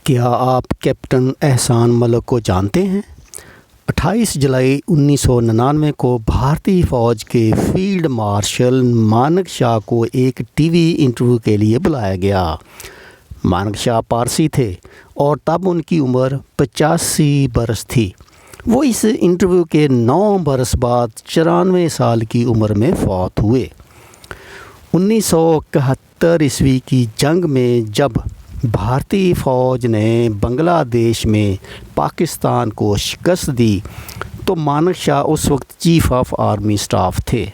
کیا آپ کیپٹن احسان ملک کو جانتے ہیں؟ 28 جولائی 1999 کو بھارتی فوج کے فیلڈ مارشل مانک شاہ کو ایک ٹی وی انٹرویو کے لیے بلایا گیا۔ مانک شاہ پارسی تھے اور تب ان کی عمر 85 برس تھی۔ وہ اس انٹرویو کے 9 برس بعد 94 سال کی عمر میں فوت ہوئے۔ 1971 عیسوی کی جنگ میں جب بھارتی فوج نے بنگلہ دیش میں پاکستان کو شکست دی تو مانک شاہ اس وقت چیف آف آرمی اسٹاف تھے۔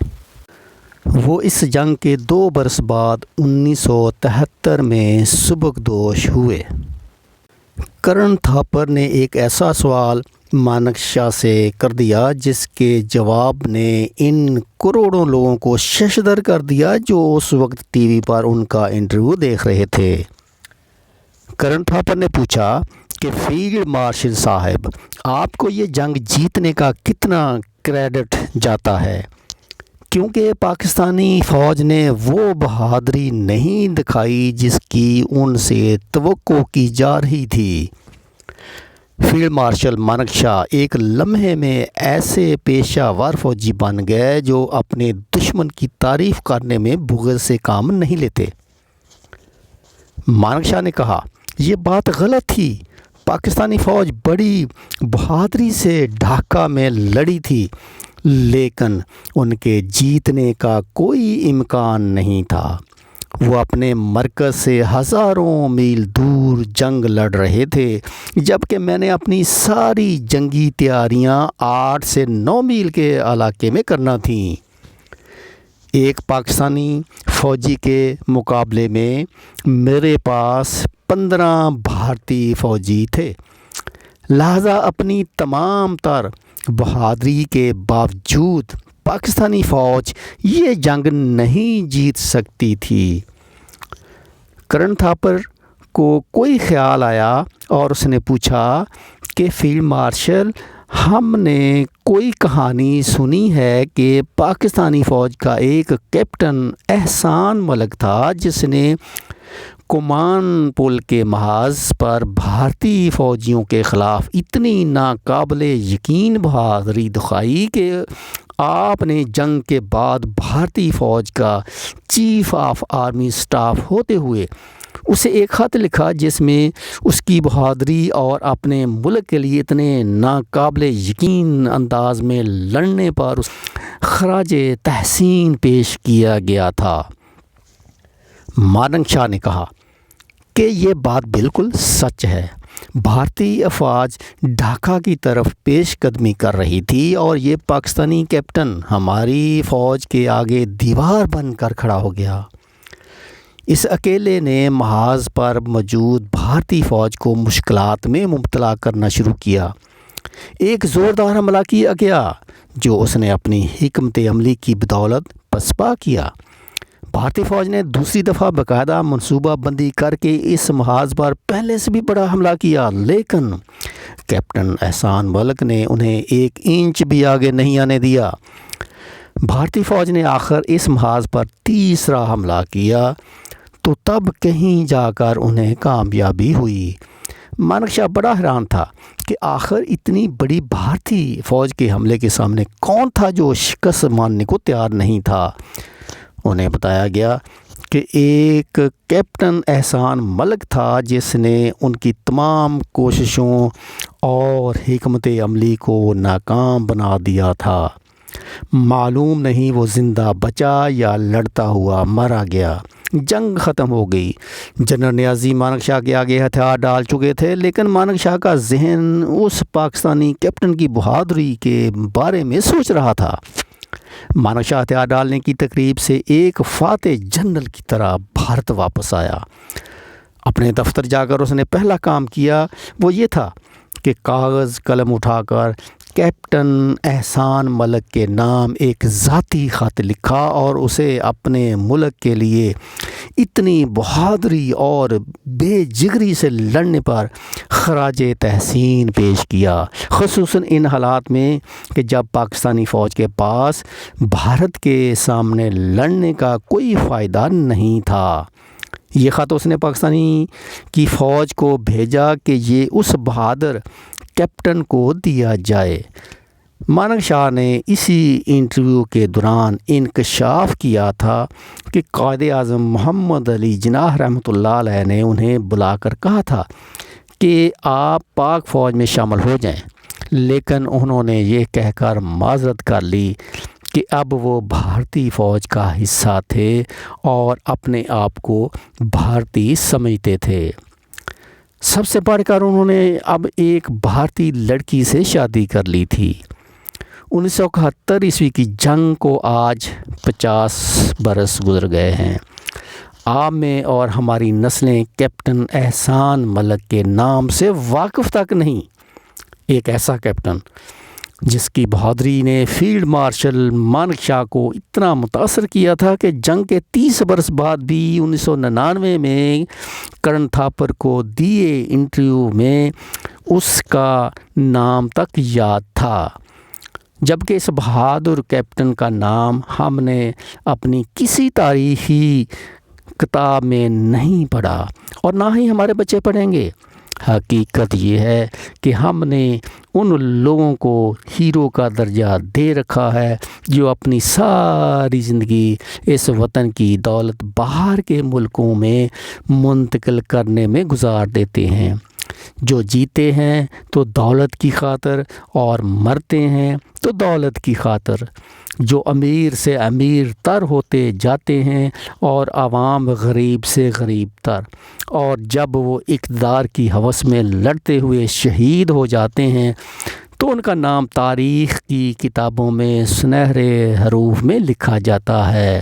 وہ اس جنگ کے 2 برس بعد 1973 میں سبکدوش ہوئے۔ کرن تھاپر نے ایک ایسا سوال مانک شاہ سے کر دیا جس کے جواب نے ان کروڑوں لوگوں کو ششدر کر دیا جو اس وقت ٹی وی پر ان کا انٹرویو دیکھ رہے تھے۔ کرن تھاپر نے پوچھا کہ فیلڈ مارشل صاحب، آپ کو یہ جنگ جیتنے کا کتنا کریڈٹ جاتا ہے، کیونکہ پاکستانی فوج نے وہ بہادری نہیں دکھائی جس کی ان سے توقع کی جا رہی تھی۔ فیلڈ مارشل مانک شاہ ایک لمحے میں ایسے پیشہ ور فوجی بن گئے جو اپنے دشمن کی تعریف کرنے میں بغض سے کام نہیں لیتے۔ مانک شاہ نے کہا، یہ بات غلط تھی۔ پاکستانی فوج بڑی بہادری سے ڈھاکہ میں لڑی تھی، لیکن ان کے جیتنے کا کوئی امکان نہیں تھا۔ وہ اپنے مرکز سے ہزاروں میل دور جنگ لڑ رہے تھے، جبکہ میں نے اپنی ساری جنگی تیاریاں 8 سے 9 میل کے علاقے میں کرنا تھیں۔ ایک پاکستانی فوجی کے مقابلے میں میرے پاس 15 بھارتی فوجی تھے، لہذا اپنی تمام تر بہادری کے باوجود پاکستانی فوج یہ جنگ نہیں جیت سکتی تھی۔ کرن تھاپر کو کوئی خیال آیا اور اس نے پوچھا کہ فیلڈ مارشل، ہم نے کوئی کہانی سنی ہے کہ پاکستانی فوج کا ایک کیپٹن احسان ملک تھا جس نے کمان پل کے محاذ پر بھارتی فوجیوں کے خلاف اتنی ناقابل یقین بہادری دکھائی کہ آپ نے جنگ کے بعد بھارتی فوج کا چیف آف آرمی اسٹاف ہوتے ہوئے اسے ایک خط لکھا جس میں اس کی بہادری اور اپنے ملک کے لیے اتنے ناقابل یقین انداز میں لڑنے پر خراج تحسین پیش کیا گیا تھا۔ مانک شاہ نے کہا کہ یہ بات بالکل سچ ہے۔ بھارتی افواج ڈھاکہ کی طرف پیش قدمی کر رہی تھی اور یہ پاکستانی کیپٹن ہماری فوج کے آگے دیوار بن کر کھڑا ہو گیا۔ اس اکیلے نے محاذ پر موجود بھارتی فوج کو مشکلات میں مبتلا کرنا شروع کیا۔ ایک زوردار حملہ کیا گیا جو اس نے اپنی حکمت عملی کی بدولت پسپا کیا۔ بھارتی فوج نے دوسری دفعہ باقاعدہ منصوبہ بندی کر کے اس محاذ پر پہلے سے بھی بڑا حملہ کیا، لیکن کیپٹن احسان ملک نے انہیں 1 انچ بھی آگے نہیں آنے دیا۔ بھارتی فوج نے آخر اس محاذ پر تیسرا حملہ کیا تو تب کہیں جا کر انہیں کامیابی ہوئی۔ مانک شاہ بڑا حیران تھا کہ آخر اتنی بڑی بھارتی فوج کے حملے کے سامنے کون تھا جو شکست ماننے کو تیار نہیں تھا۔ انہیں بتایا گیا کہ ایک کیپٹن احسان ملک تھا جس نے ان کی تمام کوششوں اور حکمت عملی کو ناکام بنا دیا تھا۔ معلوم نہیں وہ زندہ بچا یا لڑتا ہوا مارا گیا۔ جنگ ختم ہو گئی۔ جنرل نیازی مانک شاہ کے آگے ہتھیار ڈال چکے تھے، لیکن مانک شاہ کا ذہن اس پاکستانی کیپٹن کی بہادری کے بارے میں سوچ رہا تھا۔ مانک شاہ ہتھیار ڈالنے کی تقریب سے ایک فاتح جنرل کی طرح بھارت واپس آیا۔ اپنے دفتر جا کر اس نے پہلا کام کیا وہ یہ تھا کہ کاغذ قلم اٹھا کر کیپٹن احسان ملک کے نام ایک ذاتی خط لکھا اور اسے اپنے ملک کے لیے اتنی بہادری اور بے جگری سے لڑنے پر خراج تحسین پیش کیا، خصوصاً ان حالات میں کہ جب پاکستانی فوج کے پاس بھارت کے سامنے لڑنے کا کوئی فائدہ نہیں تھا۔ یہ خط اس نے پاکستانی کی فوج کو بھیجا کہ یہ اس بہادر کیپٹن کو دیا جائے۔ مانک شاہ نے اسی انٹرویو کے دوران انکشاف کیا تھا کہ قائد اعظم محمد علی جناح رحمۃ اللہ علیہ نے انہیں بلا کر کہا تھا کہ آپ پاک فوج میں شامل ہو جائیں، لیکن انہوں نے یہ کہہ کر معذرت کر لی کہ اب وہ بھارتی فوج کا حصہ تھے اور اپنے آپ کو بھارتی سمجھتے تھے۔ سب سے بڑھ کر انہوں نے اب ایک بھارتی لڑکی سے شادی کر لی تھی۔ 1971 کی جنگ کو آج 50 برس گزر گئے ہیں۔ آپ میں اور ہماری نسلیں کیپٹن احسان ملک کے نام سے واقف تک نہیں۔ ایک ایسا کیپٹن جس کی بہادری نے فیلڈ مارشل مانک شاہ کو اتنا متاثر کیا تھا کہ جنگ کے 30 برس بعد بھی 1999 میں کرن تھاپر کو دیے انٹرویو میں اس کا نام تک یاد تھا، جبکہ اس بہادر کیپٹن کا نام ہم نے اپنی کسی تاریخی کتاب میں نہیں پڑھا اور نہ ہی ہمارے بچے پڑھیں گے۔ حقیقت یہ ہے کہ ہم نے ان لوگوں کو ہیرو کا درجہ دے رکھا ہے جو اپنی ساری زندگی اس وطن کی دولت باہر کے ملکوں میں منتقل کرنے میں گزار دیتے ہیں، جو جیتے ہیں تو دولت کی خاطر اور مرتے ہیں تو دولت کی خاطر، جو امیر سے امیر تر ہوتے جاتے ہیں اور عوام غریب سے غریب تر، اور جب وہ اقتدار کی ہوس میں لڑتے ہوئے شہید ہو جاتے ہیں تو ان کا نام تاریخ کی کتابوں میں سنہرے حروف میں لکھا جاتا ہے،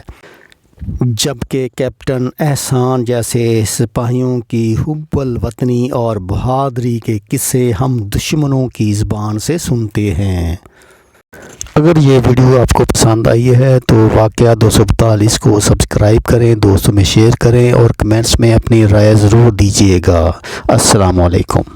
جبکہ کیپٹن احسان جیسے سپاہیوں کی حب الوطنی اور بہادری کے قصے ہم دشمنوں کی زبان سے سنتے ہیں۔ اگر یہ ویڈیو آپ کو پسند آئی ہے تو واقعہ 242 کو سبسکرائب کریں، دوستوں میں شیئر کریں اور کمنٹس میں اپنی رائے ضرور دیجیے گا۔ السلام علیکم۔